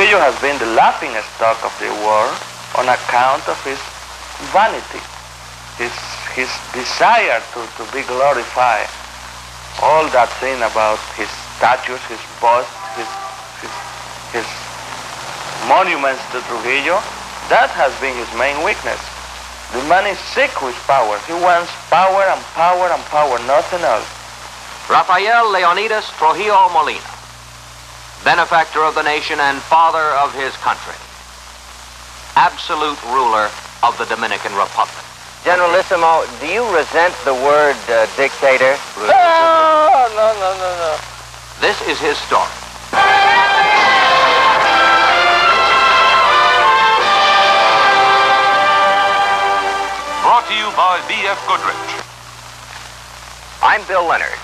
Trujillo has been the laughing stock of the world on account of his vanity, his desire to be glorified. All that thing about his statues, his busts, his monuments to Trujillo, that has been his main weakness. The man is sick with power. He wants power and power and power, nothing else. Rafael Leonidas Trujillo Molina, benefactor of the nation and father of his country, absolute ruler of the Dominican Republic. Generalissimo, do you resent the word dictator? No. This is his story. Brought to you by B.F. Goodrich. I'm Bill Leonard,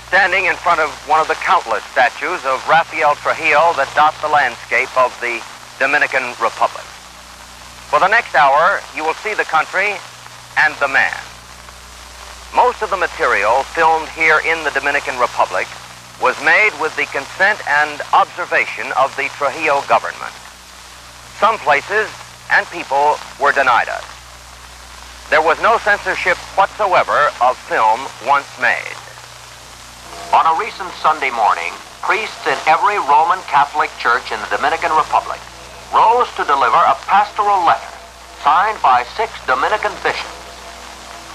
standing in front of one of the countless statues of Rafael Trujillo that dot the landscape of the Dominican Republic. For the next hour, you will see the country and the man. Most of the material filmed here in the Dominican Republic was made with the consent and observation of the Trujillo government. Some places and people were denied us. There was no censorship whatsoever of film once made. On a recent Sunday morning, priests in every Roman Catholic church in the Dominican Republic rose to deliver a pastoral letter signed by 6 Dominican bishops.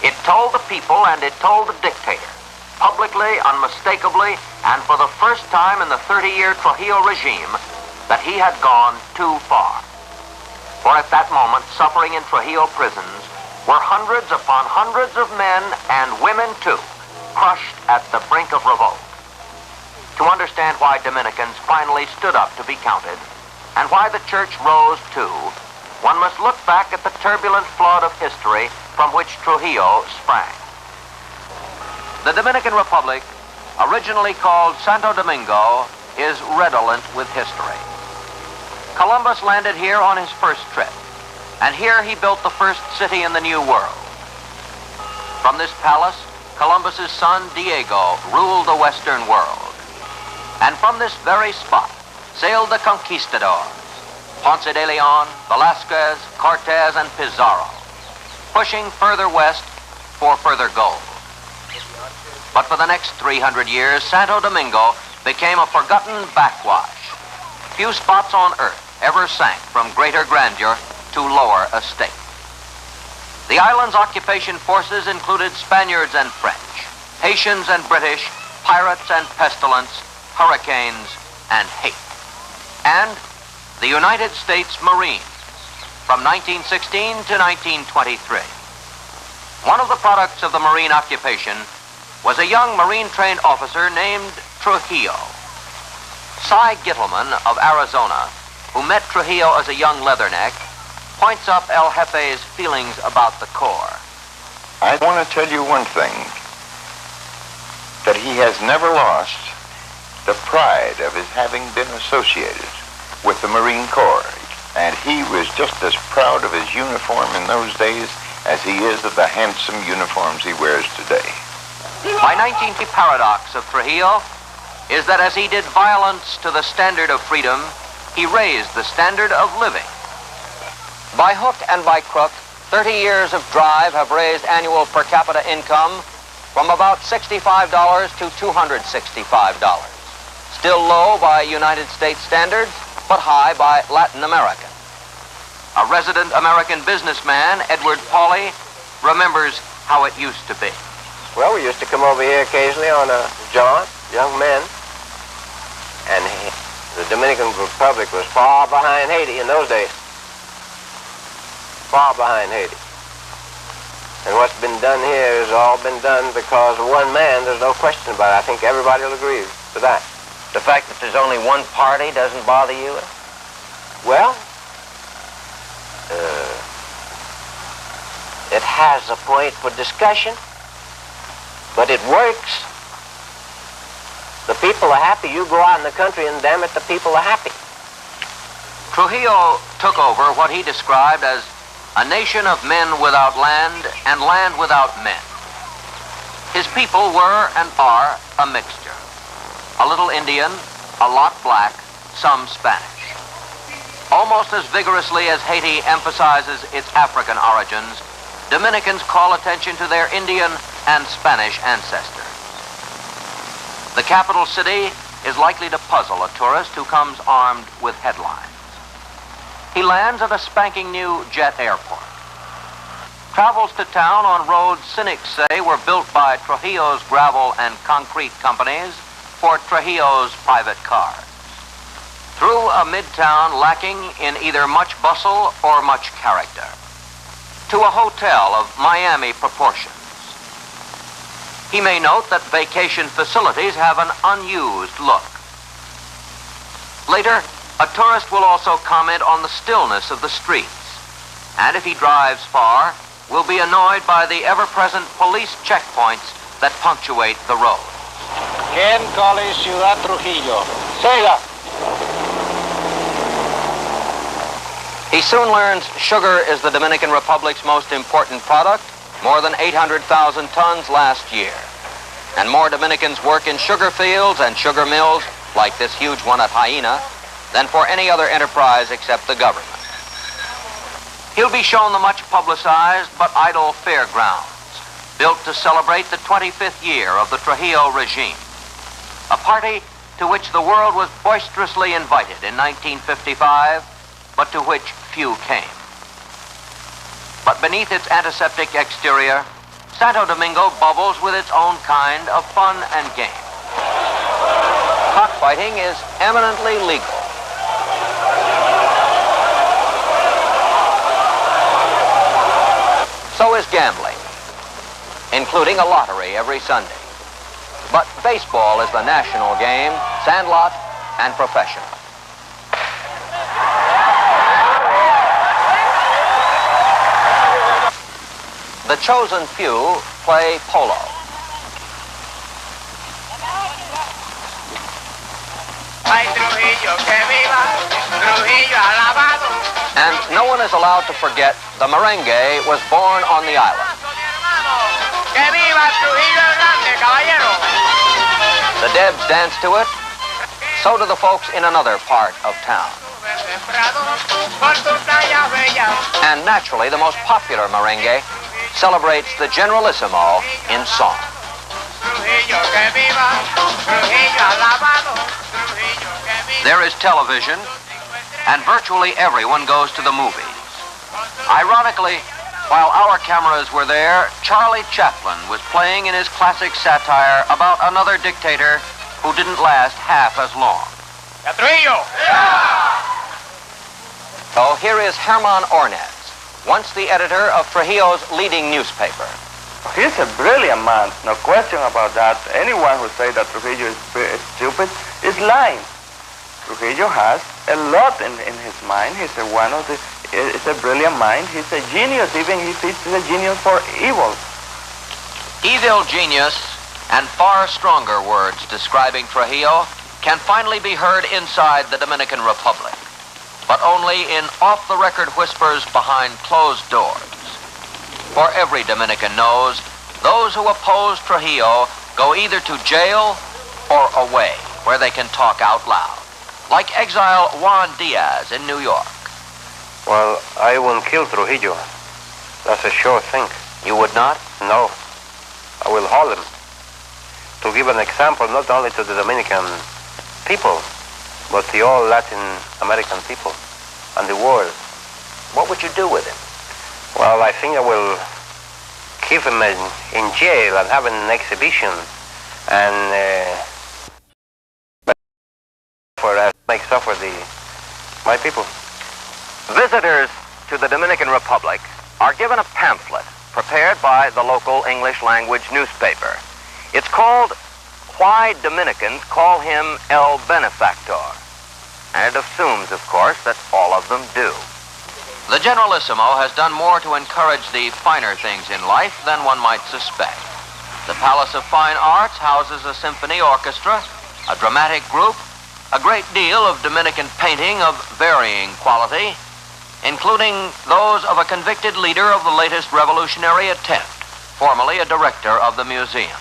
It told the people and it told the dictator, publicly, unmistakably, and for the first time in the 30-year Trujillo regime, that he had gone too far. For at that moment, suffering in Trujillo prisons were hundreds upon hundreds of men and women too, crushed at the brink of revolt. To understand why Dominicans finally stood up to be counted, and why the church rose too, one must look back at the turbulent flood of history from which Trujillo sprang. The Dominican Republic, originally called Santo Domingo, is redolent with history. Columbus landed here on his first trip, and here he built the first city in the New World. From this palace, Columbus's son Diego ruled the Western world. And from this very spot sailed the conquistadors, Ponce de Leon, Velasquez, Cortez, and Pizarro, pushing further west for further gold. But for the next 300 years, Santo Domingo became a forgotten backwash. Few spots on earth ever sank from greater grandeur to lower estate. The island's occupation forces included Spaniards and French, Haitians and British, pirates and pestilence, hurricanes and hate. And the United States Marines from 1916 to 1923. One of the products of the Marine occupation was a young Marine-trained officer named Trujillo. Cy Gittleman of Arizona, who met Trujillo as a young leatherneck, points up El Jefe's feelings about the Corps. I want to tell you one thing, that he has never lost the pride of his having been associated with the Marine Corps. And he was just as proud of his uniform in those days as he is of the handsome uniforms he wears today. My 19th paradox of Trujillo is that as he did violence to the standard of freedom, he raised the standard of living. By hook and by crook, 30 years of drive have raised annual per capita income from about $65 to $265. Still low by United States standards, but high by Latin American. A resident American businessman, Edward Pauley, remembers how it used to be. Well, we used to come over here occasionally on a jaunt, young men, and the Dominican Republic was far behind Haiti in those days. Far behind Haiti. And what's been done here has all been done because of one man. There's no question about it. I think everybody will agree to that. The fact that there's only one party doesn't bother you? Well, it has a point for discussion, but it works. The people are happy. You go out in the country and damn it, the people are happy. Trujillo took over what he described as a nation of men without land and land without men. His people were and are a mixture. A little Indian, a lot black, some Spanish. Almost as vigorously as Haiti emphasizes its African origins, Dominicans call attention to their Indian and Spanish ancestors. The capital city is likely to puzzle a tourist who comes armed with headlines. He lands at a spanking new jet airport. Travels to town on roads cynics say were built by Trujillo's gravel and concrete companies for Trujillo's private cars. Through a midtown lacking in either much bustle or much character, to a hotel of Miami proportions. He may note that vacation facilities have an unused look. Later, a tourist will also comment on the stillness of the streets, and if he drives far, will be annoyed by the ever-present police checkpoints that punctuate the road. ¿Quién cale Ciudad Trujillo? Siga. He soon learns sugar is the Dominican Republic's most important product, more than 800,000 tons last year. And more Dominicans work in sugar fields and sugar mills, like this huge one at Hyena, than for any other enterprise except the government. He'll be shown the much publicized but idle fairgrounds, built to celebrate the 25th year of the Trujillo regime, a party to which the world was boisterously invited in 1955, but to which few came. But beneath its antiseptic exterior, Santo Domingo bubbles with its own kind of fun and game. Cockfighting is eminently legal. So is gambling, including a lottery every Sunday. But baseball is the national game, sandlot and professional. The chosen few play polo. And no one is allowed to forget the merengue was born on the island. The Debs dance to it, so do the folks in another part of town. And naturally, the most popular merengue celebrates the Generalissimo in song. There is television, and virtually everyone goes to the movies. Ironically, while our cameras were there, Charlie Chaplin was playing in his classic satire about another dictator who didn't last half as long. Trujillo! So here is Herman Ornez, once the editor of Trujillo's leading newspaper. He's a brilliant man, no question about that. Anyone who says that Trujillo is stupid is lying. Trujillo has a lot in his mind. He's a brilliant mind. He's a genius, even if he's a genius for evil. Evil genius and far stronger words describing Trujillo can finally be heard inside the Dominican Republic, but only in off-the-record whispers behind closed doors. For every Dominican knows, those who oppose Trujillo go either to jail or away, where they can talk out loud, like exile Juan Diaz in New York. Well, I won't kill Trujillo. That's a sure thing. You would not? No. I will hold him. To give an example not only to the Dominican people, but to all Latin American people and the world. What would you do with him? Well, I think I will keep him in jail and have an exhibition and make suffer my people. Visitors to the Dominican Republic are given a pamphlet prepared by the local English language newspaper. It's called Why Dominicans Call Him El Benefactor. And it assumes, of course, that all of them do. The Generalissimo has done more to encourage the finer things in life than one might suspect. The Palace of Fine Arts houses a symphony orchestra, a dramatic group, a great deal of Dominican painting of varying quality, including those of a convicted leader of the latest revolutionary attempt, formerly a director of the museum.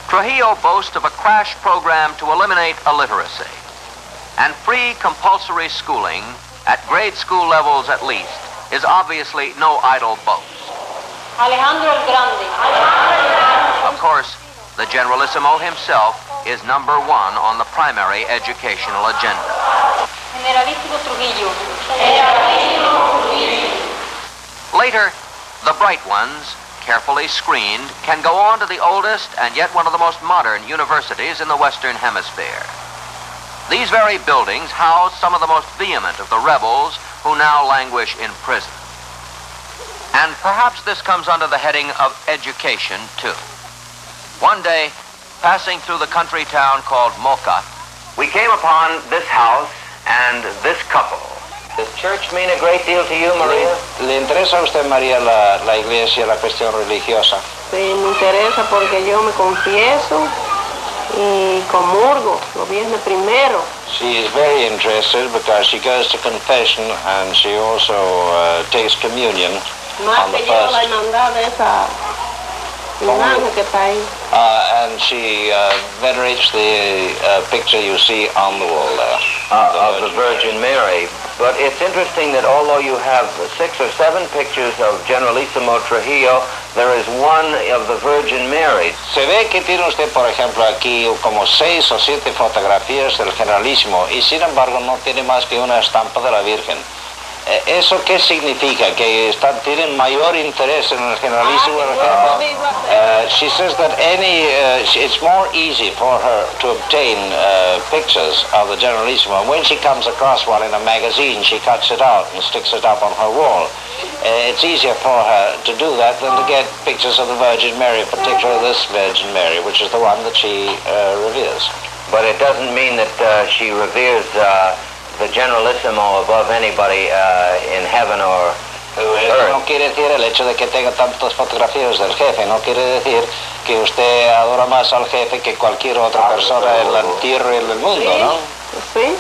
Trujillo boasts of a crash program to eliminate illiteracy. And free compulsory schooling, at grade school levels at least, is obviously no idle boast. Alejandro el Grande. Of course, the Generalissimo himself is number one on the primary educational agenda. Generalísimo Trujillo. Later, the bright ones, carefully screened, can go on to the oldest and yet one of the most modern universities in the Western Hemisphere. These very buildings house some of the most vehement of the rebels who now languish in prison. And perhaps this comes under the heading of education, too. One day, passing through the country town called Mocha, We came upon this house and this couple. Does church mean a great deal to you, Maria? ¿Le interesa a usted, María, la iglesia, la cuestión religiosa? Sí, me interesa porque yo me confieso y comulgo los viernes primero. She is very interested because she goes to confession and she also takes communion Más on the que yo la first. hermandad de esa imagen que está ahí. And she venerates the picture you see on the wall there. Of the Virgin Mary. But it's interesting that although you have 6 or 7 pictures of Generalissimo Trujillo, there is one of the Virgin Mary. Se ve que tiene usted, por ejemplo, aquí como 6 o 7 fotografías del Generalísimo y sin embargo no tiene más que una estampa de la Virgen. ¿Eso qué significa? ¿Que tienen mayor interés en el Generalísimo? She says that it's more easy for her to obtain pictures of the Generalísimo. When she comes across one in a magazine, she cuts it out and sticks it up on her wall. It's easier for her to do that than to get pictures of the Virgin Mary, particularly this Virgin Mary, which is the one that she reveres. But it doesn't mean that she reveres the Generalissimo above anybody in heaven or earth. No quiere decir el hecho de que tenga tantas fotografías del jefe, no quiere decir que usted adora más al jefe que cualquier otra persona en la tierra y en el mundo, ¿no? Sí.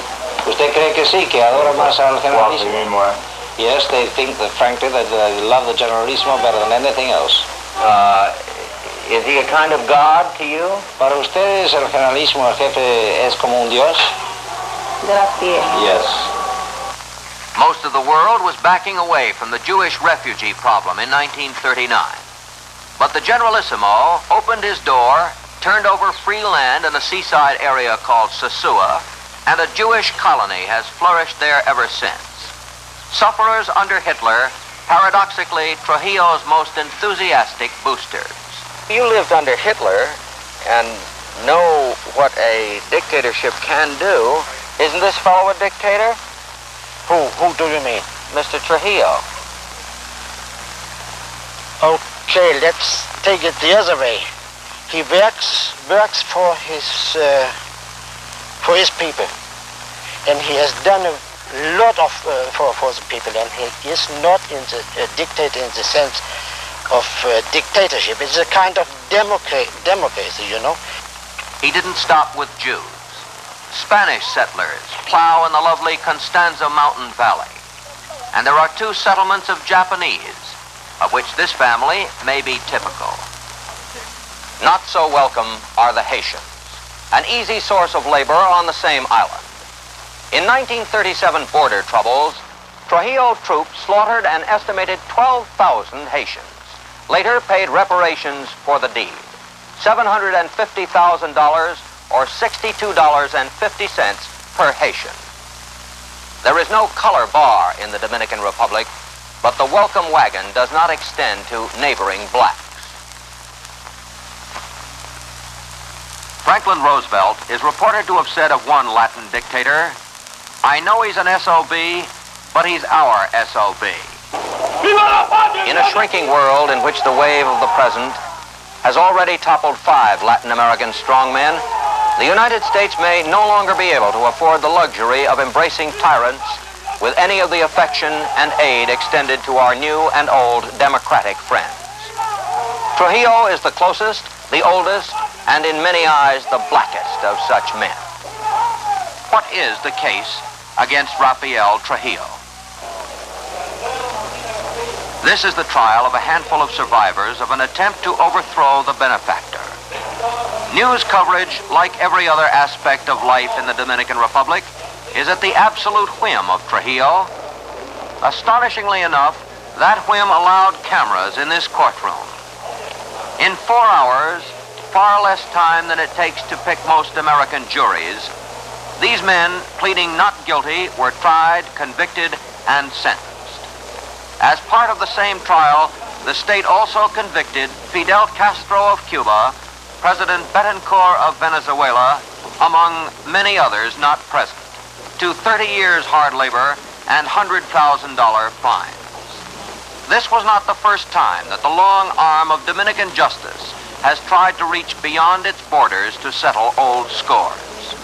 ¿Usted cree que sí, que adora más al Generalísimo? Yes, they think that, frankly, that they love the Generalísimo better than anything else. Is he a kind of God to you? ¿Para ustedes el Generalísimo, el jefe, es como un dios? Gracias. Yes. most of the world was backing away from the Jewish refugee problem in 1939. But the Generalissimo opened his door, turned over free land in a seaside area called Sosua, and a Jewish colony has flourished there ever since. Sufferers under Hitler, paradoxically Trujillo's most enthusiastic boosters. You lived under Hitler and know what a dictatorship can do. Isn't this fellow a dictator? Who do you mean? Mr. Trujillo. Okay, let's take it the other way. He works for his people, and he has done a lot of for the people, and he is not a dictator in the sense of dictatorship. It's a kind of democracy, you know. He didn't stop with Jews. Spanish settlers plow in the lovely Constanza Mountain Valley. And there are 2 settlements of Japanese, of which this family may be typical. Not so welcome are the Haitians, an easy source of labor on the same island. In 1937 border troubles, Trujillo troops slaughtered an estimated 12,000 Haitians, later paid reparations for the deed, $750,000 or $62.50 per Haitian. There is no color bar in the Dominican Republic, but the welcome wagon does not extend to neighboring blacks. Franklin Roosevelt is reported to have said of one Latin dictator, "I know he's an SOB, but he's our SOB." In a shrinking world in which the wave of the present has already toppled 5 Latin American strongmen, the United States may no longer be able to afford the luxury of embracing tyrants with any of the affection and aid extended to our new and old democratic friends. Trujillo is the closest, the oldest, and in many eyes the blackest of such men. What is the case against Rafael Trujillo? This is the trial of a handful of survivors of an attempt to overthrow the benefactor. News coverage, like every other aspect of life in the Dominican Republic, is at the absolute whim of Trujillo. Astonishingly enough, that whim allowed cameras in this courtroom. In 4 hours, far less time than it takes to pick most American juries, these men, pleading not guilty, were tried, convicted, and sentenced. As part of the same trial, the state also convicted Fidel Castro of Cuba, President Betancourt of Venezuela, among many others not present, to 30 years hard labor and $100,000 fines. This was not the first time that the long arm of Dominican justice has tried to reach beyond its borders to settle old scores.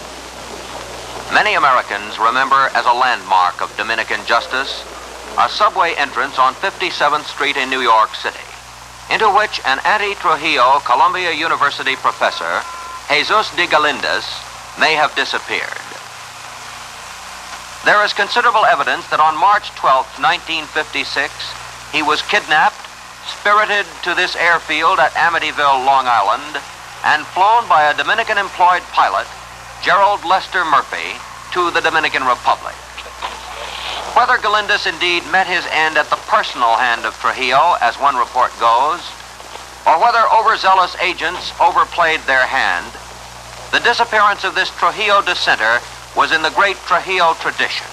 Many Americans remember as a landmark of Dominican justice a subway entrance on 57th Street in New York City, into which an anti-Trujillo Columbia University professor, Jesus de Galindez, may have disappeared. There is considerable evidence that on March 12, 1956, he was kidnapped, spirited to this airfield at Amityville, Long Island, and flown by a Dominican-employed pilot, Gerald Lester Murphy, to the Dominican Republic. Whether Galindez indeed met his end at the personal hand of Trujillo, as one report goes, or whether overzealous agents overplayed their hand, the disappearance of this Trujillo dissenter was in the great Trujillo tradition.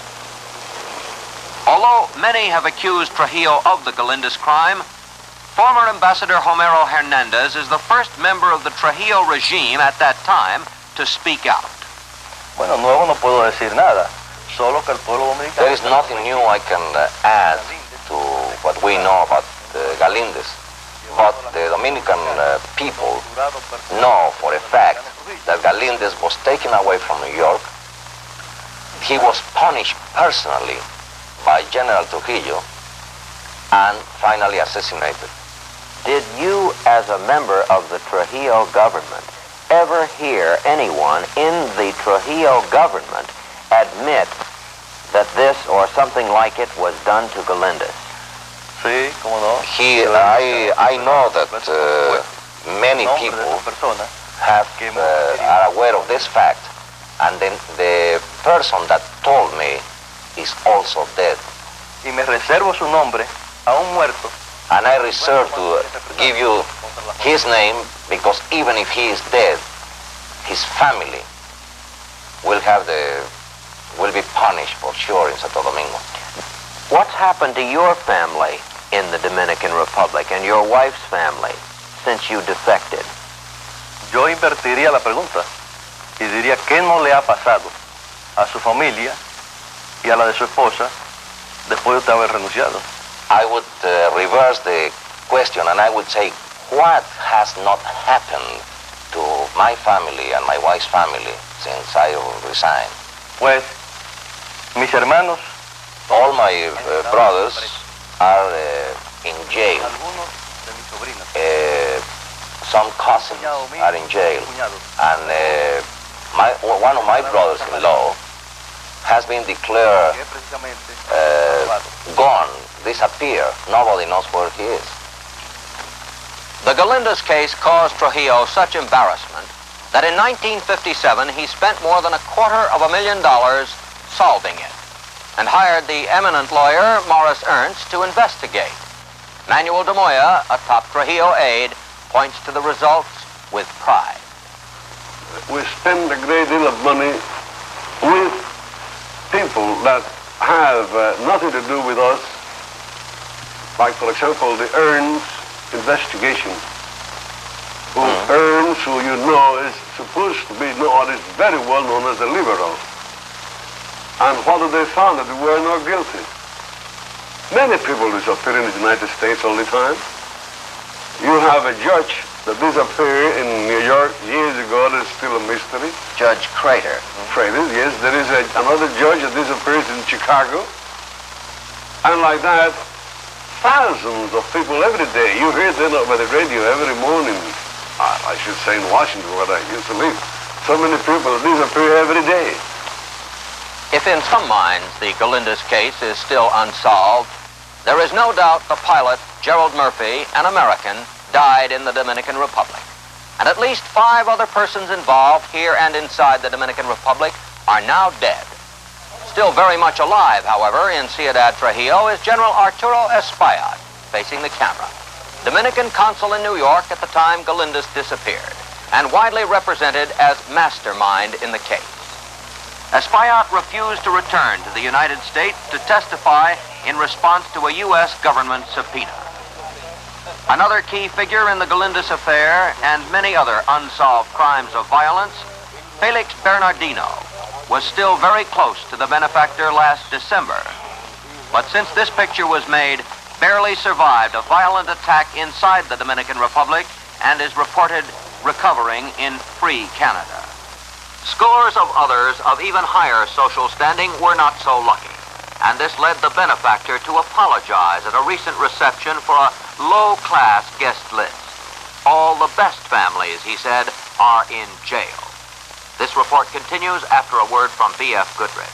Although many have accused Trujillo of the Galindez crime, former Ambassador Homero Hernandez is the first member of the Trujillo regime at that time to speak out. Bueno, nuevo no puedo decir nada, solo que el pueblo dominicano... There is nothing new I can add to what we know about Galindez. But the Dominican people know for a fact that Galindez was taken away from New York. He was punished personally by General Trujillo and finally assassinated. Did you, as a member of the Trujillo government, ever hear anyone in the Trujillo government admit that this or something like it was done to Galindez? Sí, cómo no. I know that many people are aware of this fact, and then the person that told me is also dead. Y me reservo su nombre a un muerto. And I reserve to give you his name because even if he is dead, his family will be punished for sure in Santo Domingo. What's happened to your family in the Dominican Republic and your wife's family since you defected? Yo invertiría la pregunta y diría qué no le ha pasado a su familia y a la de su esposa después de usted haber renunciado. I would reverse the question and I would say, what has not happened to my family and my wife's family since I resigned? Pues, mis hermanos, all my brothers are in jail. Some cousins are in jail. And one of my brothers-in-law has been declared gone, disappeared. Nobody knows where he is. The Galindez case caused Trujillo such embarrassment that in 1957 he spent more than $250,000 solving it and hired the eminent lawyer Morris Ernst to investigate. Manuel de Moya, a top Trujillo aide, points to the results with pride. We spend a great deal of money with people that have nothing to do with us, like, for example, the Ernst investigation. Ernst, who you know is supposed to be known, is very well known as a liberal. And what did they find? That they were not guilty. Many people disappear in the United States all the time. You have a judge that disappeared in New York years ago. That is still a mystery. Judge Crater. Crater, yes. There is another judge that disappears in Chicago. And like that, thousands of people every day. You hear them over the radio every morning. I should say in Washington, where I used to live. So many people disappear every day. If in some minds the Galindez case is still unsolved, there is no doubt the pilot, Gerald Murphy, an American, died in the Dominican Republic. And at least 5 other persons involved here and inside the Dominican Republic are now dead. Still very much alive, however, in Ciudad Trujillo is General Arturo Espaillat, facing the camera. Dominican consul in New York at the time Galindez disappeared, and widely represented as mastermind in the case. Espaillat refused to return to the United States to testify in response to a U.S. government subpoena. Another key figure in the Galindez affair and many other unsolved crimes of violence, Felix Bernardino, was still very close to the benefactor last December. But since this picture was made, barely survived a violent attack inside the Dominican Republic and is reported recovering in free Canada. Scores of others of even higher social standing were not so lucky, and this led the benefactor to apologize at a recent reception for a low-class guest list. All the best families, he said, are in jail. This report continues after a word from B.F. Goodrich.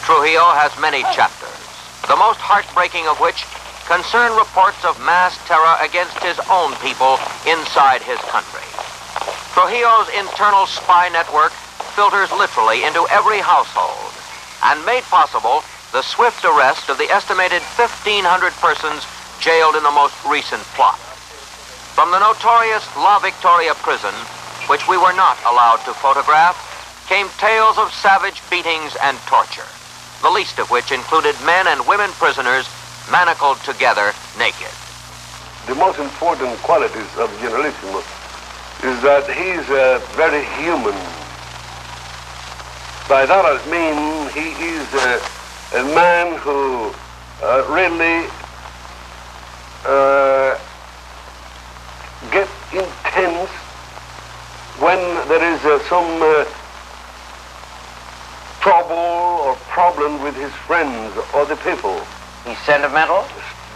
Trujillo has many chapters, the most heartbreaking of which concern reports of mass terror against his own people inside his country. Trujillo's internal spy network filters literally into every household and made possible the swift arrest of the estimated 1,500 persons jailed in the most recent plot. From the notorious La Victoria prison, which we were not allowed to photograph, came tales of savage beatings and torture, the least of which included men and women prisoners manacled together naked. The most important qualities of Generalissimo is that he's very human. By that I mean he is a man who really gets intense when there is some trouble or problem with his friends or the people. He's sentimental?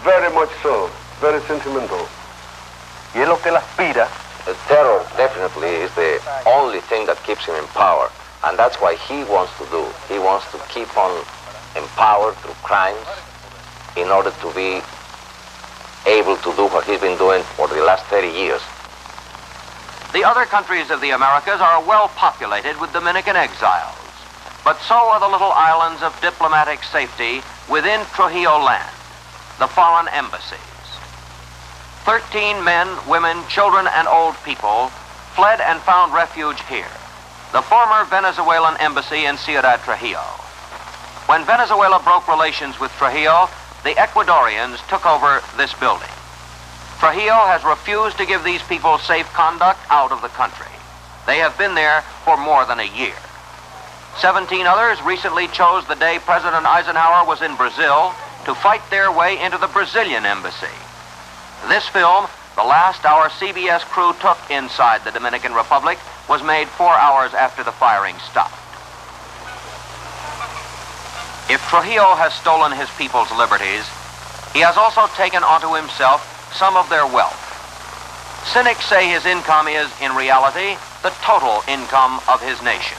Very much so. Very sentimental. Y es lo que él aspira. The terror definitely is the only thing that keeps him in power, and that's what he wants to do. He wants to keep on in power through crimes in order to be able to do what he's been doing for the last 30 years. The other countries of the Americas are well populated with Dominican exiles, but so are the little islands of diplomatic safety within Trujillo land, the foreign embassies. 13 men, women, children, and old people fled and found refuge here, the former Venezuelan embassy in Ciudad Trujillo. When Venezuela broke relations with Trujillo, the Ecuadorians took over this building. Trujillo has refused to give these people safe conduct out of the country. They have been there for more than a year. 17 others recently chose the day President Eisenhower was in Brazil to fight their way into the Brazilian embassy. This film, the last our CBS crew took inside the Dominican Republic, was made 4 hours after the firing stopped. If Trujillo has stolen his people's liberties, he has also taken onto himself some of their wealth. Cynics say his income is, in reality, the total income of his nation,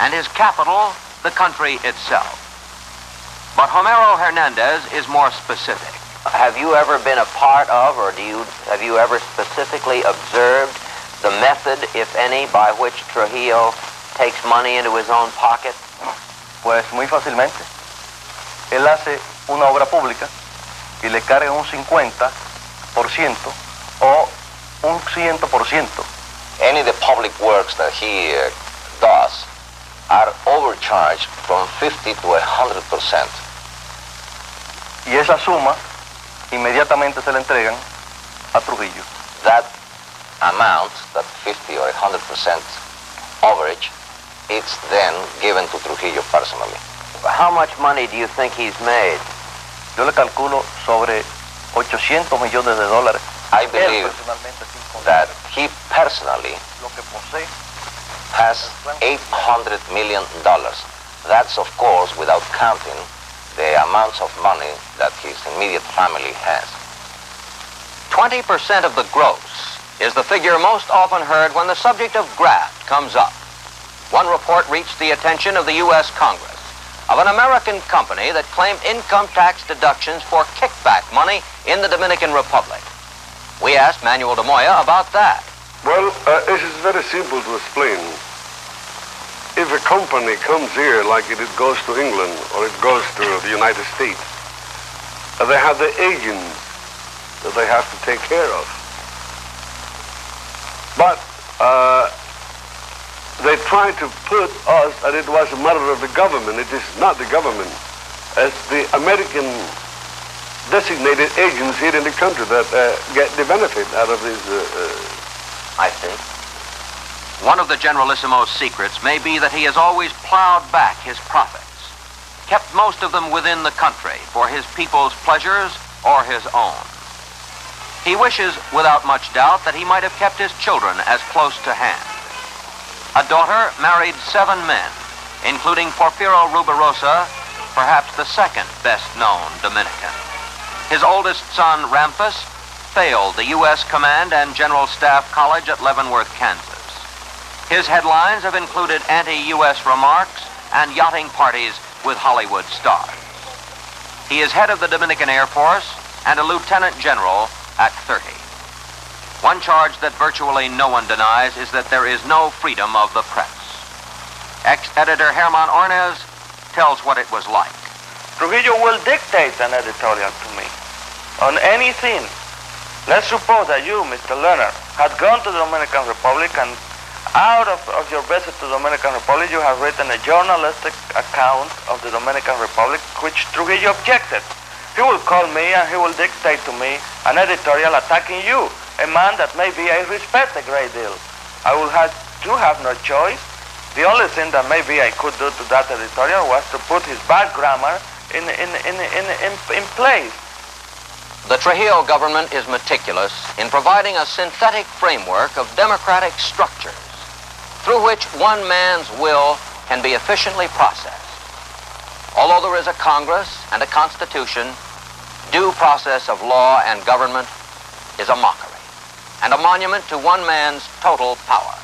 and his capital, the country itself. But Homero Hernandez is more specific. Have you ever been a part of, or have you ever specifically observed the method, if any, by which Trujillo takes money into his own pocket? Pues muy fácilmente. Él hace una obra pública y le carga un 50% o un 100%. Any of the public works that he does are overcharged from 50 to 100%. Y esa suma inmediatamente se le entregan a Trujillo. That amount, that 50 or 100% overage, it's then given to Trujillo personally. How much money do you think he's made? Yo le calculo sobre $800 millones. I believe that he personally has $800 million. That's, of course, without counting the amounts of money that his immediate family has. 20% of the gross is the figure most often heard when the subject of graft comes up. One report reached the attention of the U.S. Congress of an American company that claimed income tax deductions for kickback money in the Dominican Republic. We asked Manuel de Moya about that. Well, it is very simple to explain. If a company comes here like it goes to England or it goes to the United States, they have the agents that they have to take care of. But they try to put us that it was a matter of the government. It is not the government. It's the American designated agents here in the country that get the benefit out of this. I see. One of the Generalissimo's secrets may be that he has always plowed back his profits, kept most of them within the country for his people's pleasures or his own. He wishes, without much doubt, that he might have kept his children as close to hand. A daughter married 7 men, including Porfirio Rubirosa, perhaps the second best-known Dominican. His oldest son, Ramphus, failed the U.S. Command and General Staff College at Leavenworth, Kansas. His headlines have included anti-U.S. remarks and yachting parties with Hollywood stars. He is head of the Dominican Air Force and a lieutenant general at 30. One charge that virtually no one denies is that there is no freedom of the press. Ex-editor Herman Ornez tells what it was like. Trujillo will dictate an editorial to me on anything. Let's suppose that you, Mr. Lerner, had gone to the Dominican Republic, and out of your visit to the Dominican Republic, you have written a journalistic account of the Dominican Republic, which Trujillo objected. He will call me and he will dictate to me an editorial attacking you, a man that maybe I respect a great deal. I will have no choice. The only thing that maybe I could do to that editorial was to put his bad grammar in place. The Trujillo government is meticulous in providing a synthetic framework of democratic structures through which one man's will can be efficiently processed. Although there is a Congress and a Constitution, due process of law and government is a mockery and a monument to one man's total power.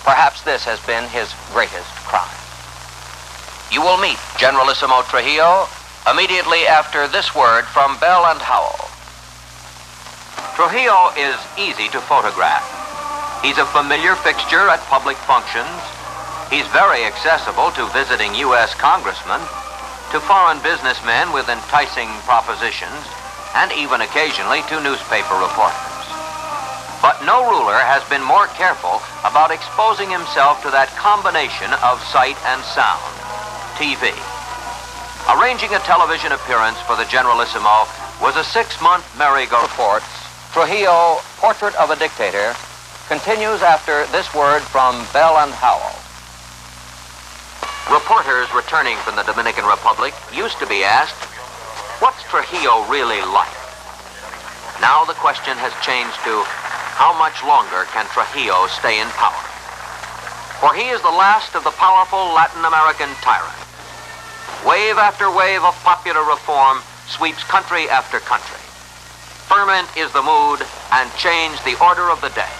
Perhaps this has been his greatest crime. You will meet Generalissimo Trujillo immediately after this word from Bell and Howell. Trujillo is easy to photograph. He's a familiar fixture at public functions. He's very accessible to visiting U.S. congressmen, to foreign businessmen with enticing propositions, and even occasionally to newspaper reporters. But no ruler has been more careful about exposing himself to that combination of sight and sound, TV. Arranging a television appearance for the Generalissimo was a 6-month merry-go-round. Reports, Trujillo, Portrait of a Dictator, continues after this word from Bell and Howell. Reporters returning from the Dominican Republic used to be asked, what's Trujillo really like? Now the question has changed to, how much longer can Trujillo stay in power? For he is the last of the powerful Latin American tyrants. Wave after wave of popular reform sweeps country after country. Ferment is the mood and change the order of the day.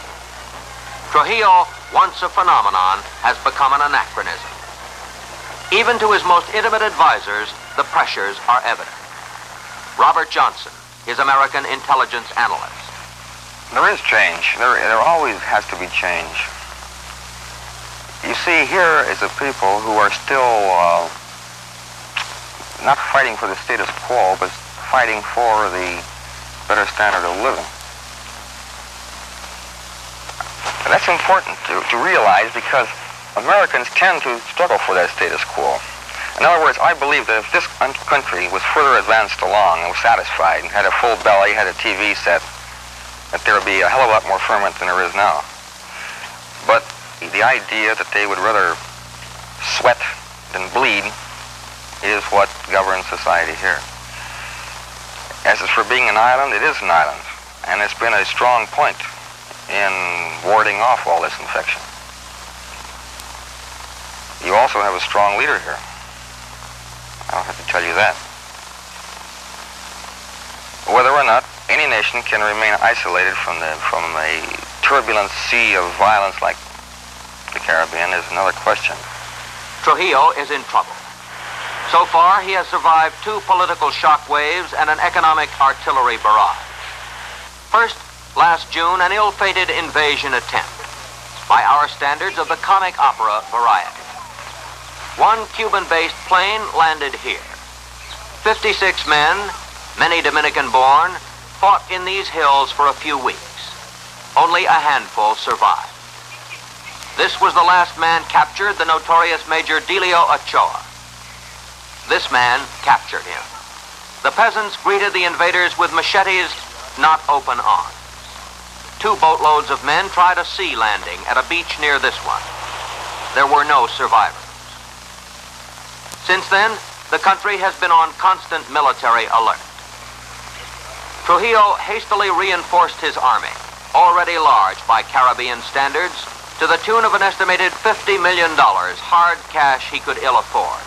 Trujillo, once a phenomenon, has become an anachronism. Even to his most intimate advisors, the pressures are evident. Robert Johnson, his American intelligence analyst. There is change. There always has to be change. You see, here is a people who are still not fighting for the status quo, but fighting for the better standard of living. And that's important to realize, because Americans tend to struggle for that status quo. In other words, I believe that if this country was further advanced along and was satisfied and had a full belly, had a TV set, that there would be a hell of a lot more ferment than there is now. But the idea that they would rather sweat than bleed is what governs society here. As for being an island, it is an island, and it's been a strong point in warding off all this infection. You also have a strong leader here. I don't have to tell you that. Whether or not any nation can remain isolated from a turbulent sea of violence like the Caribbean is another question. Trujillo is in trouble. So far, he has survived 2 political shock waves and an economic artillery barrage. First, last June, an ill-fated invasion attempt. by our standards of the comic opera variety. One Cuban-based plane landed here. 56 men, many Dominican-born, fought in these hills for a few weeks. Only a handful survived. This was the last man captured, the notorious Major Delio Ochoa. This man captured him. The peasants greeted the invaders with machetes, not open arms. 2 boatloads of men tried a sea landing at a beach near this one. There were no survivors. Since then, the country has been on constant military alert. Trujillo hastily reinforced his army, already large by Caribbean standards, to the tune of an estimated $50 million, hard cash he could ill afford.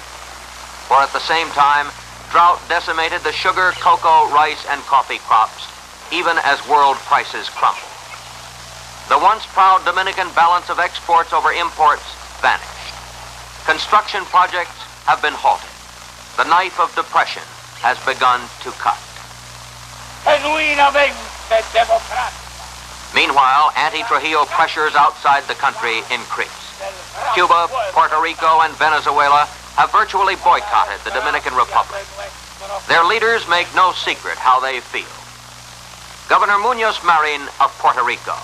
For at the same time, drought decimated the sugar, cocoa, rice, and coffee crops, even as world prices crumbled. The once proud Dominican balance of exports over imports vanished. Construction projects have been halted. The knife of depression has begun to cut. Meanwhile, anti-Trujillo pressures outside the country increase. Cuba, Puerto Rico, and Venezuela have virtually boycotted the Dominican Republic. Their leaders make no secret how they feel. Governor Munoz Marin of Puerto Rico.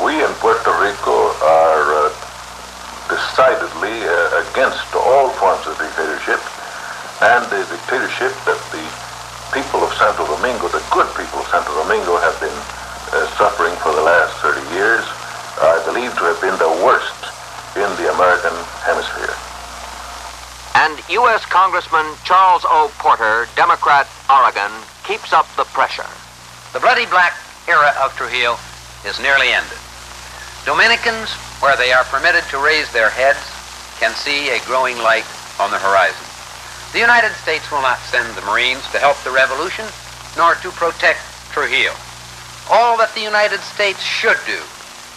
We in Puerto Rico are decidedly against all forms of dictatorship, and the dictatorship that the people of Santo Domingo, the good people of Santo Domingo, have been suffering for the last 30 years, are believed to have been the worst in the American hemisphere. And U.S. Congressman Charles O. Porter, Democrat, Oregon, keeps up the pressure. The bloody black era of Trujillo is nearly ended. Dominicans, where they are permitted to raise their heads, can see a growing light on the horizon. The United States will not send the Marines to help the revolution, nor to protect Trujillo. All that the United States should do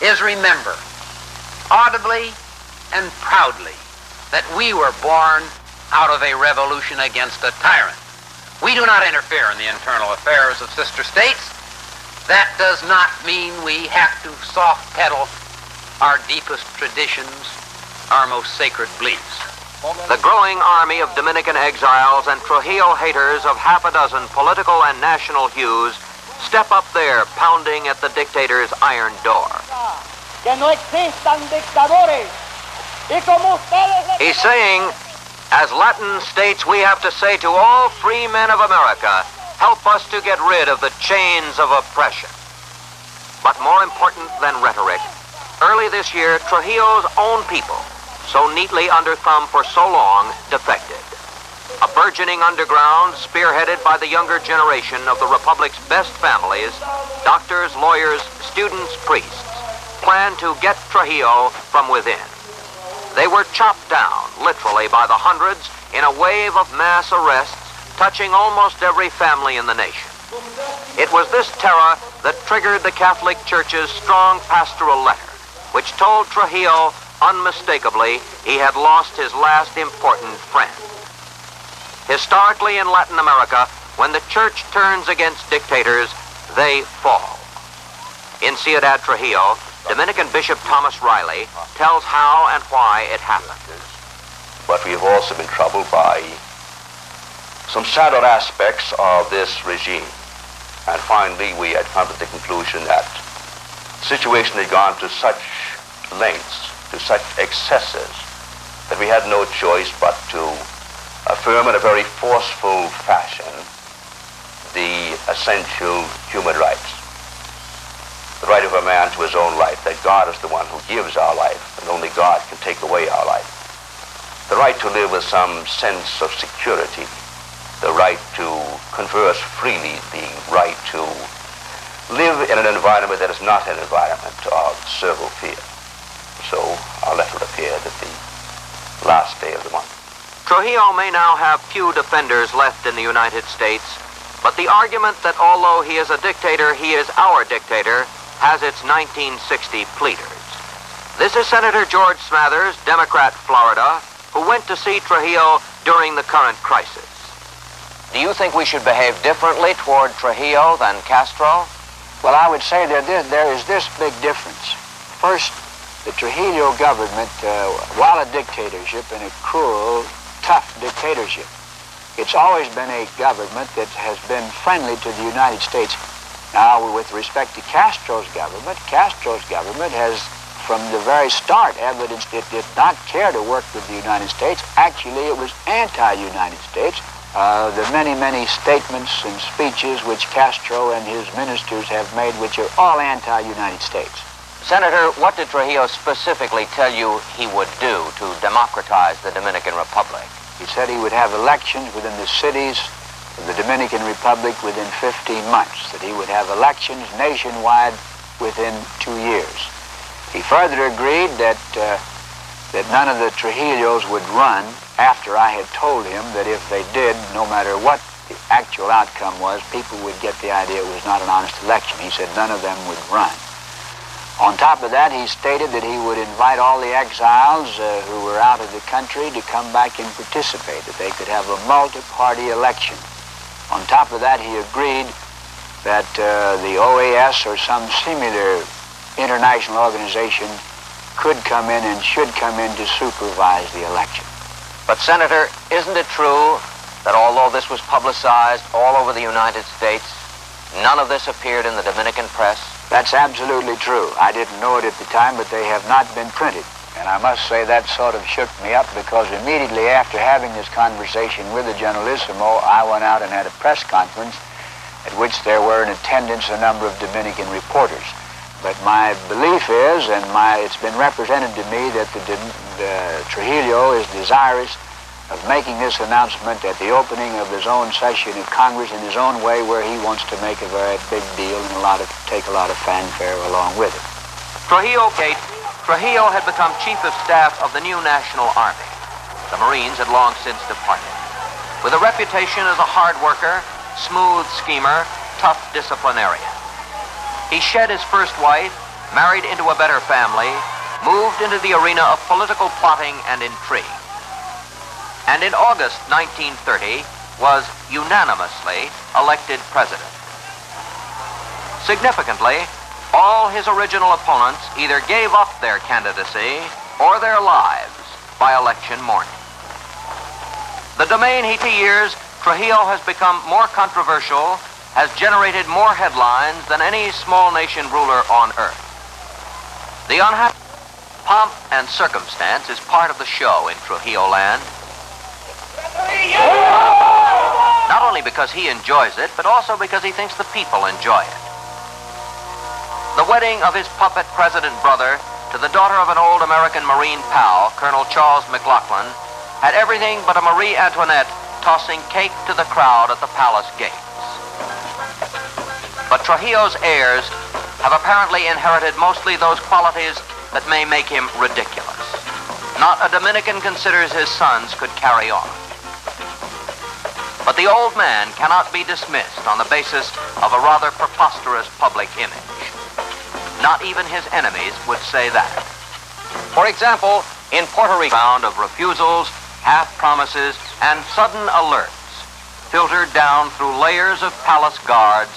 is remember, audibly and proudly, that we were born out of a revolution against a tyrant. We do not interfere in the internal affairs of sister states. That does not mean we have to soft pedal our deepest traditions, our most sacred beliefs. The growing army of Dominican exiles and Trujillo haters of half a dozen political and national hues step up there, pounding at the dictator's iron door. He's saying, as Latin states, we have to say to all free men of America, help us to get rid of the chains of oppression. But more important than rhetoric, early this year, Trujillo's own people, so neatly under thumb for so long, defected. A burgeoning underground spearheaded by the younger generation of the Republic's best families, doctors, lawyers, students, priests, planned to get Trujillo from within. They were chopped down, literally by the hundreds, in a wave of mass arrests touching almost every family in the nation. It was this terror that triggered the Catholic Church's strong pastoral letter, which told Trujillo unmistakably he had lost his last important friend. Historically in Latin America, when the church turns against dictators, they fall. In Ciudad Trujillo, Dominican Bishop Thomas Riley tells how and why it happened. But we've also been troubled by some shadow aspects of this regime. And finally, we had come to the conclusion that the situation had gone to such lengths, to such excesses, that we had no choice but to affirm in a very forceful fashion the essential human rights. The right of a man to his own life, that God is the one who gives our life, and only God can take away our life. The right to live with some sense of security, the right to converse freely, the right to live in an environment that is not an environment of servile fear. So our letter appeared at the last day of the month. Trujillo may now have few defenders left in the United States, but the argument that although he is a dictator, he is our dictator, has its 1960 pleaders. This is Senator George Smathers, Democrat, Florida, who went to see Trujillo during the current crisis. Do you think we should behave differently toward Trujillo than Castro? Well, I would say there is this big difference. First, The Trujillo government, while a dictatorship and a cruel, tough dictatorship, it's always been a government that has been friendly to the United States. Now, with respect to Castro's government has, from the very start, evidenced it did not care to work with the United States. Actually, it was anti-United States. The many, many statements and speeches which Castro and his ministers have made, which are all anti-United States. Senator, what did Trujillo specifically tell you he would do to democratize the Dominican Republic? He said he would have elections within the cities of the Dominican Republic within 15 months, that he would have elections nationwide within 2 years. He further agreed that none of the Trujillos would run after I had told him that if they did, no matter what the actual outcome was, people would get the idea it was not an honest election. He said none of them would run. On top of that, he stated that he would invite all the exiles who were out of the country to come back and participate, that they could have a multi-party election. On top of that, he agreed that the OAS or some similar international organization could come in and should come in to supervise the election. But, Senator, isn't it true that although this was publicized all over the United States, none of this appeared in the Dominican press? That's absolutely true. I didn't know it at the time, but they have not been printed. And I must say that sort of shook me up, because immediately after having this conversation with the Generalissimo, I went out and had a press conference at which there were in attendance a number of Dominican reporters. But my belief is, and it's been represented to me, that the Trujillo is desirous of making this announcement at the opening of his own session of Congress in his own way, where he wants to make a very big deal and take a lot of fanfare along with it. Trujillo had become chief of staff of the new National Army. The Marines had long since departed. With a reputation as a hard worker, smooth schemer, tough disciplinarian. He shed his first wife, married into a better family, moved into the arena of political plotting and intrigue. And in August 1930 was unanimously elected president. Significantly, all his original opponents either gave up their candidacy or their lives by election morning. The domain he years, Trujillo has become more controversial, has generated more headlines than any small nation ruler on earth. The unhappy pomp and circumstance is part of the show in Trujillo land. Not only because he enjoys it, but also because he thinks the people enjoy it. The wedding of his puppet president brother to the daughter of an old American Marine pal, Colonel Charles McLaughlin, had everything but a Marie Antoinette tossing cake to the crowd at the palace gates. But Trujillo's heirs have apparently inherited mostly those qualities that may make him ridiculous. Not a Dominican considers his sons could carry on. But the old man cannot be dismissed on the basis of a rather preposterous public image. Not even his enemies would say that. For example, in Puerto Rico, round of refusals, half-promises, and sudden alerts, filtered down through layers of palace guards,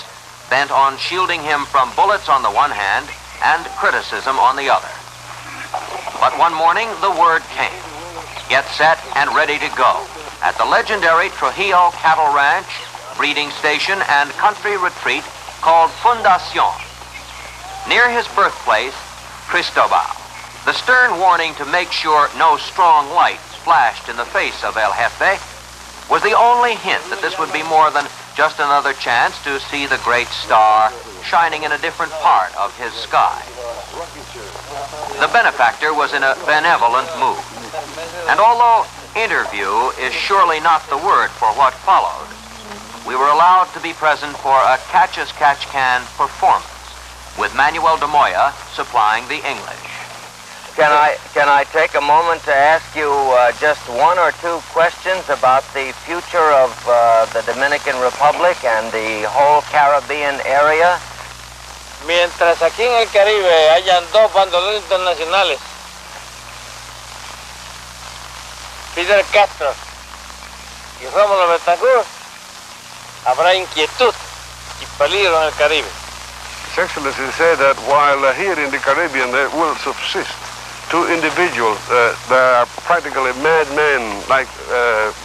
bent on shielding him from bullets on the one hand and criticism on the other. But one morning, the word came. Get set and ready to go at the legendary Trujillo Cattle Ranch, breeding station, and country retreat called Fundación. Near his birthplace, Cristobal. The stern warning to make sure no strong lights flashed in the face of El Jefe was the only hint that this would be more than just another chance to see the great star shining in a different part of his sky. The benefactor was in a benevolent mood. And although interview is surely not the word for what followed, we were allowed to be present for a catch-as-catch-can performance, with Manuel de Moya supplying the English. Can I take a moment to ask you just one or two questions about the future of the Dominican Republic and the whole Caribbean area? Mientras aquí en el Caribe hayan dos bandoleros internacionales, Fidel Castro y Rómulo Betancourt, habrá inquietud y peligro en el Caribe. His Excellency said that while here in the Caribbean there will subsist two individuals that are practically madmen like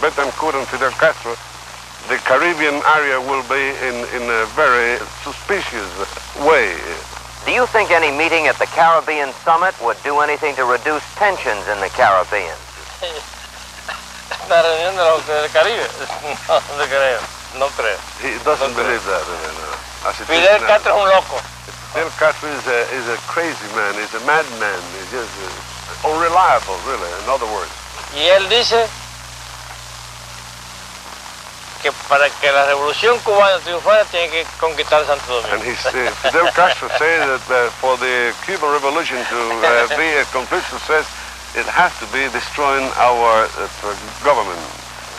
Betancourt and Fidel Castro, the Caribbean area will be in a very suspicious way. Do you think any meeting at the Caribbean Summit would do anything to reduce tensions in the Caribbean? La reunión del Caribe? No creo, no creo. He doesn't believe that. Fidel Castro es un loco. Fidel Castro is a crazy man, he's a madman, he's just unreliable, really, in other words. Y él dice que para que la revolución cubana triunfara tiene que conquistar Santo Domingo. And Fidel Castro says that for the Cuban Revolution to be a complete success, it has to be destroying our government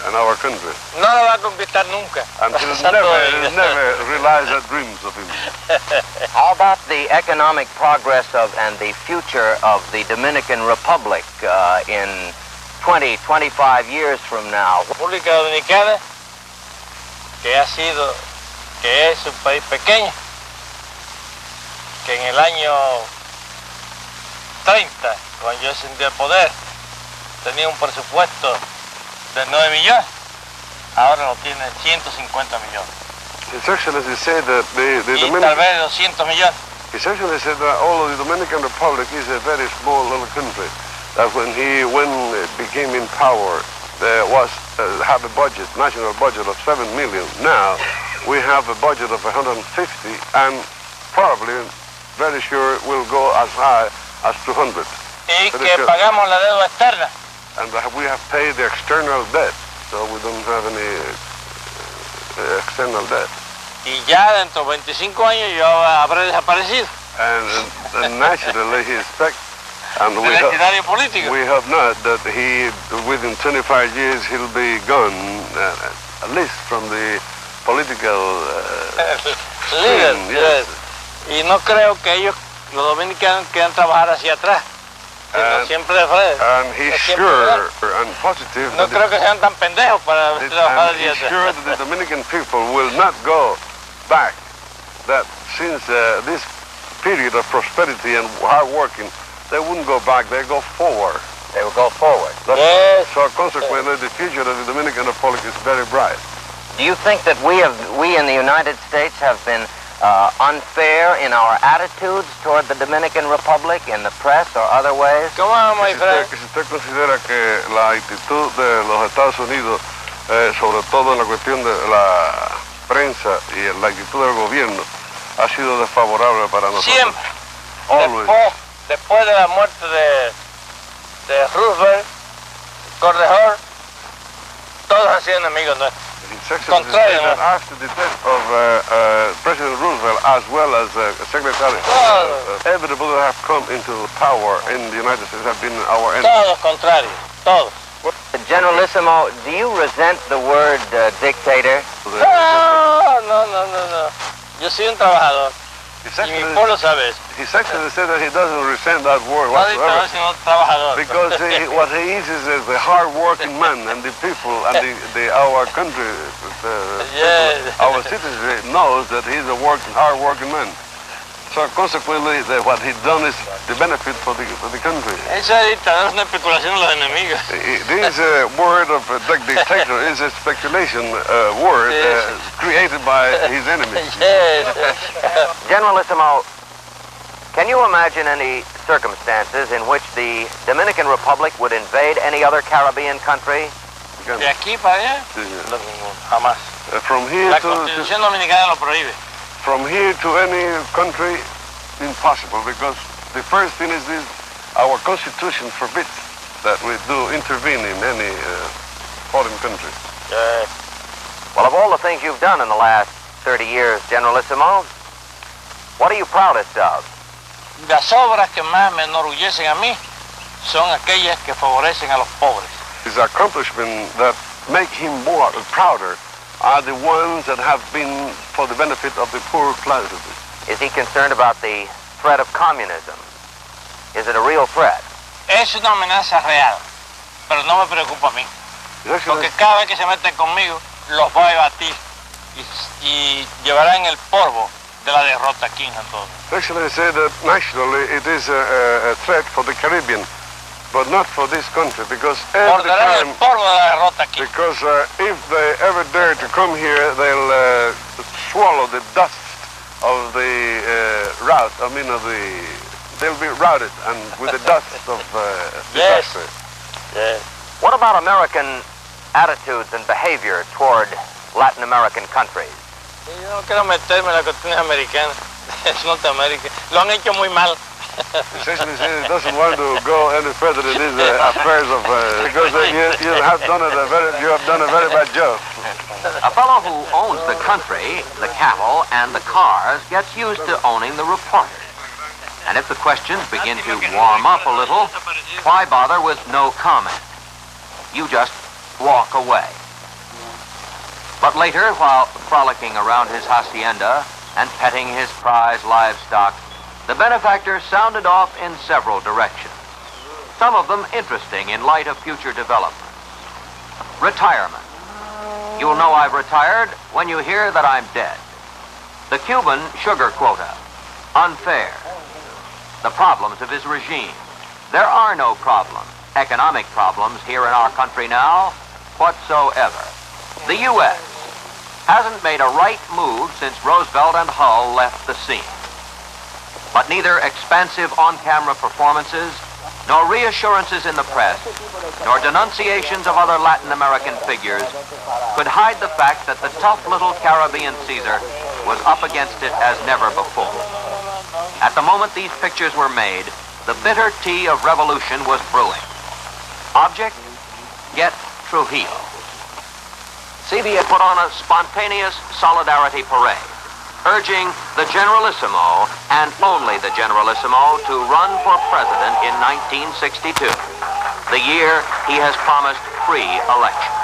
and our country. No lo va a conquistar nunca. And he'll never realize the dreams of him. How about the economic progress of and the future of the Dominican Republic in 20, 25 years from now? República Dominicana, que es un país pequeño, que en el año 30, cuando yo ascendí al poder, tenía un presupuesto de 9 millones, ahora lo tiene 150 millones. His Excellency said that the tal vez 200 millones. His Excellency said that although the Dominican Republic is a very small little country, that when it became in power, there was have a budget, national budget of 7 million. Now we have a budget of 150, and probably, very sure, it will go as high as 200. Y que pagamos la deuda externa. And we have paid the external debt, so we don't have any external debt. Y ya dentro de 25 años yo habré desaparecido. And naturally he expects, and we hope not, that within 25 years he'll be gone, at least from the political scene. Yes. Y no creo que ellos, los dominicanos, quieran trabajar hacia atrás. Siempre de frente. And he's sure and positive. No creo que sean tan pendejos para trabajar hacia atrás. He's sure that the Dominican people will not go back. That since this period of prosperity and hard working, they wouldn't go back. They go forward. They will go forward. Yes. So consequently, the future of the Dominican Republic is very bright. Do you think that we in the United States have been unfair in our attitudes toward the Dominican Republic in the press or other ways? ¿Cómo vamos, si usted considera que la actitud de los Estados Unidos, sobre todo en la cuestión de la prensa y la actitud del gobierno, ha sido desfavorable para nosotros? Siempre. Always. Después de la muerte de Roosevelt, Correjor, todos han sido enemigos nuestros. Contrario, after the death of President Roosevelt, as well as Secretary, everybody that have come into power in the United States have been our enemies. Todos contrarios, todos. Generalissimo, do you resent the word dictator? No. Yo soy un trabajador. Y mi pueblo sabe eso. His Excellency said that he doesn't resent that word whatsoever. Because what he is the hard-working man, and the people and our country, our citizens knows that he's a hard-working man. So consequently, what he's done is the benefit for the country. Esa dictadura es una especulación de los enemigos. This word of dictator is a speculation word created by his enemies. Generalissimo, can you imagine any circumstances in which the Dominican Republic would invade any other Caribbean country? De aquí para allá, jamás. La Constitución Dominicana lo prohíbe. From here to any country, impossible, because the first thing is this, our Constitution forbids that we do intervene in any foreign country. Well, of all the things you've done in the last 30 years, Generalissimo, what are you proudest of? Las obras que más me enorgullecen a mí son aquellas que favorecen a los pobres. His accomplishments that make him more prouder are the ones that have been for the benefit of the poor classes. Is he concerned about the threat of communism? Is it a real threat? Es una amenaza real, pero no me preocupa a mí. Porque cada vez que se meten conmigo, los voy a batir y llevarán el polvo de la derrota aquí en Santo Domingo. Actually, I say that nationally it is a threat for the Caribbean, but not for this country, because every time, because if they ever dare to come here, they'll swallow the dust of the rout. I mean, they'll be routed and with the dust of disaster. Yes. What about American attitudes and behavior toward Latin American countries? Yo no quiero meterme en las cuestiones americanas. Es Norteamérica. Lo han hecho muy mal. Essentially, he doesn't want to go any further in these affairs of because you have done a very bad job. A fellow who owns the country, the cattle, and the cars gets used to owning the reporters. And if the questions begin to warm up a little, why bother with no comment? You just walk away. But later, while frolicking around his hacienda and petting his prize livestock, the benefactor sounded off in several directions, some of them interesting in light of future developments. Retirement. You'll know I've retired when you hear that I'm dead. The Cuban sugar quota. Unfair. The problems of his regime. There are no problems, economic problems here in our country now, whatsoever. The U.S. hasn't made a right move since Roosevelt and Hull left the scene. But neither expansive on-camera performances, nor reassurances in the press, nor denunciations of other Latin American figures could hide the fact that the tough little Caribbean Caesar was up against it as never before. At the moment these pictures were made, the bitter tea of revolution was brewing. Object? Get Trujillo. CBS put on a spontaneous solidarity parade, urging the Generalissimo, and only the Generalissimo, to run for president in 1962, the year he has promised free elections.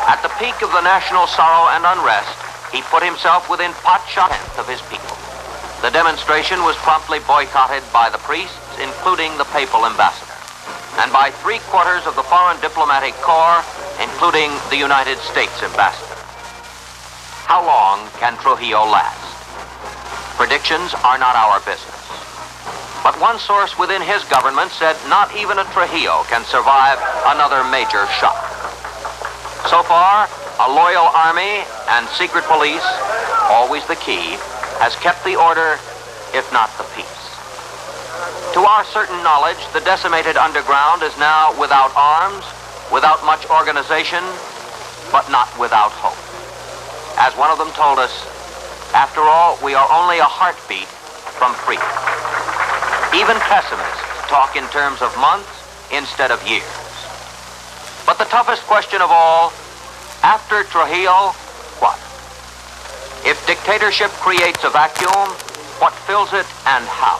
At the peak of the national sorrow and unrest, he put himself within pot-shot of his people. The demonstration was promptly boycotted by the priests, including the papal ambassador, and by 3/4 of the foreign diplomatic corps, including the United States ambassador. How long can Trujillo last? Predictions are not our business. But one source within his government said not even a Trujillo can survive another major shock. So far, a loyal army and secret police, always the key, has kept the order, if not the peace. To our certain knowledge, the decimated underground is now without arms, without much organization, but not without hope. As one of them told us, after all, we are only a heartbeat from freedom. Even pessimists talk in terms of months instead of years. But the toughest question of all, after Trujillo, what? If dictatorship creates a vacuum, what fills it and how?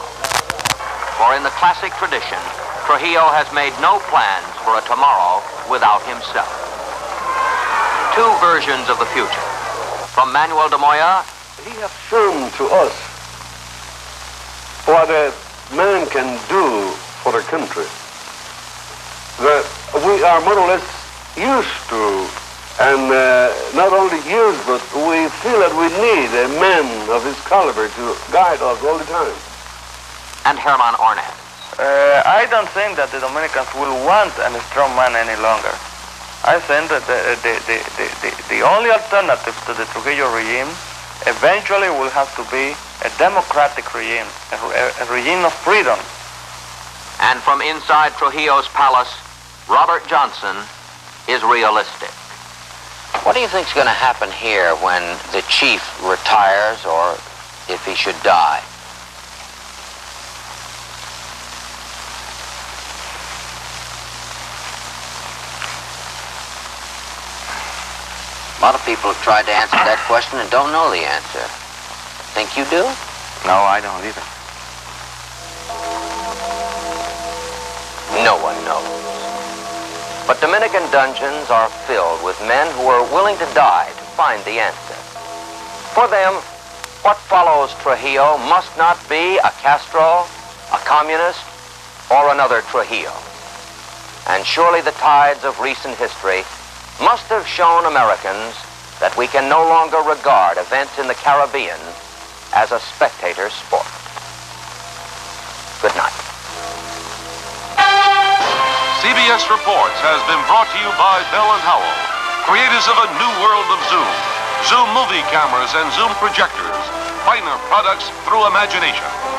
For in the classic tradition, Trujillo has made no plans for a tomorrow without himself. Two versions of the future. From Manuel de Moya, he has shown to us what a man can do for a country that we are more or less used to, and not only used, but we feel that we need a man of his caliber to guide us all the time. And Herman Ornette. I don't think that the Dominicans will want a strong man any longer. I think that the only alternative to the Trujillo regime eventually will have to be a democratic regime, a regime of freedom. And from inside Trujillo's palace, Robert Johnson is realistic. What do you think's going to happen here when the chief retires, or if he should die? A lot of people have tried to answer that question and don't know the answer. Think you do? No, I don't either. No one knows. But Dominican dungeons are filled with men who are willing to die to find the answer. For them, what follows Trujillo must not be a Castro, a communist, or another Trujillo. And surely the tides of recent history must have shown Americans that we can no longer regard events in the Caribbean as a spectator sport. Good night. CBS Reports has been brought to you by Bell & Howell, creators of a new world of Zoom. Zoom movie cameras and Zoom projectors. Finer products through imagination.